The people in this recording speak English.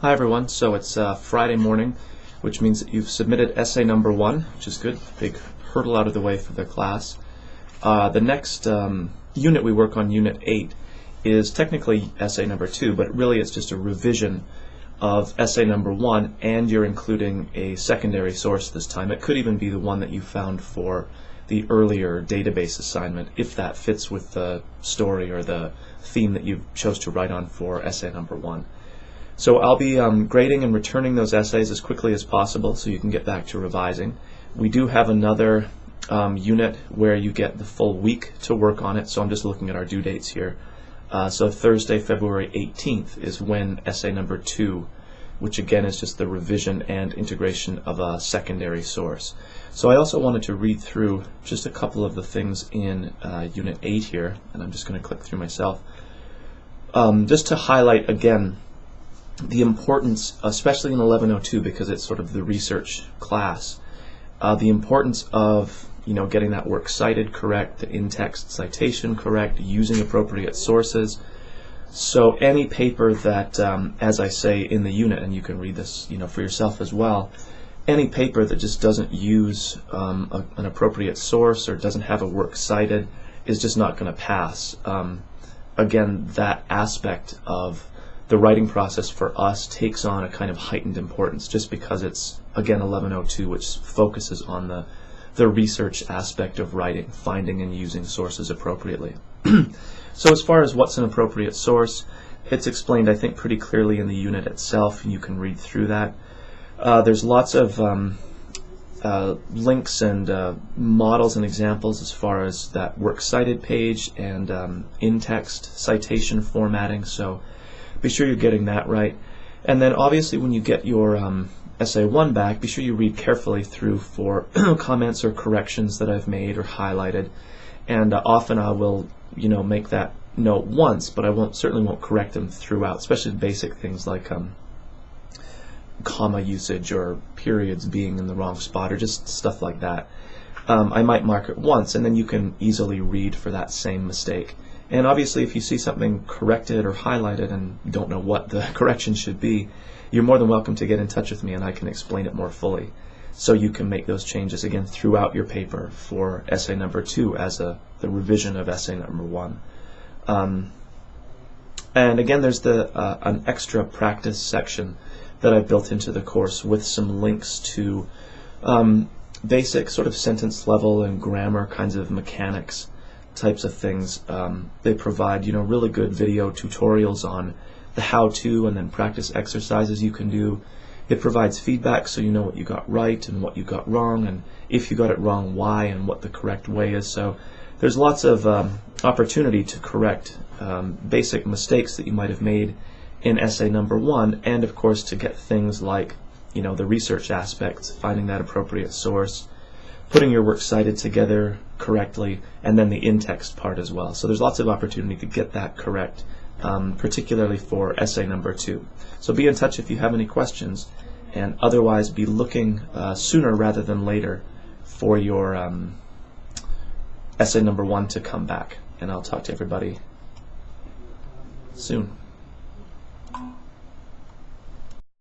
Hi everyone, so it's Friday morning, which means that you've submitted essay number 1, which is good, big hurdle out of the way for the class. The next unit we work on, Unit 8, is technically essay number 2, but really it's just a revision of essay number 1, and you're including a secondary source this time. It could even be the one that you found for the earlier database assignment, if that fits with the story or the theme that you chose to write on for essay number 1. So I'll be grading and returning those essays as quickly as possible so you can get back to revising. We do have another unit where you get the full week to work on it, so I'm just looking at our due dates here. So Thursday, February 18th is when essay number 2, which again is just the revision and integration of a secondary source. So I also wanted to read through just a couple of the things in Unit 8 here, and I'm just going to click through myself, just to highlight again the importance, especially in 1102 because it's sort of the research class, the importance of getting that works cited correct, the in-text citation correct, using appropriate sources. So any paper that, as I say in the unit, and you can read this for yourself as well, any paper that just doesn't use an appropriate source or doesn't have a work cited is just not going to pass. Again, that aspect of the writing process for us takes on a kind of heightened importance just because it's, again, 1102, which focuses on the research aspect of writing, finding and using sources appropriately. So as far as what's an appropriate source, it's explained, I think, pretty clearly in the unit itself, and you can read through that. There's lots of links and models and examples as far as that works cited page and in-text citation formatting, so be sure you're getting that right. And then obviously when you get your essay 1 back, be sure you read carefully through for comments or corrections that I've made or highlighted. And often I will make that note once, but I certainly won't correct them throughout, especially basic things like comma usage or periods being in the wrong spot or just stuff like that. I might mark it once, and then you can easily read for that same mistake. And obviously if you see something corrected or highlighted and don't know what the correction should be, you're more than welcome to get in touch with me and I can explain it more fully. So you can make those changes again throughout your paper for essay number 2 as the revision of essay number 1. And again, there's an extra practice section that I've built into the course with some links to basic sort of sentence level and grammar kinds of mechanics types of things. They provide really good video tutorials on the how-to and then practice exercises you can do. It provides feedback so you know what you got right and what you got wrong, and if you got it wrong, why, and what the correct way is. So there's lots of opportunity to correct basic mistakes that you might have made in essay number 1, and of course to get things like the research aspects, finding that appropriate source, putting your works cited together correctly, and then the in-text part as well. So there's lots of opportunity to get that correct, particularly for essay number 2. So be in touch if you have any questions, and otherwise be looking sooner rather than later for your essay number 1 to come back. And I'll talk to everybody soon.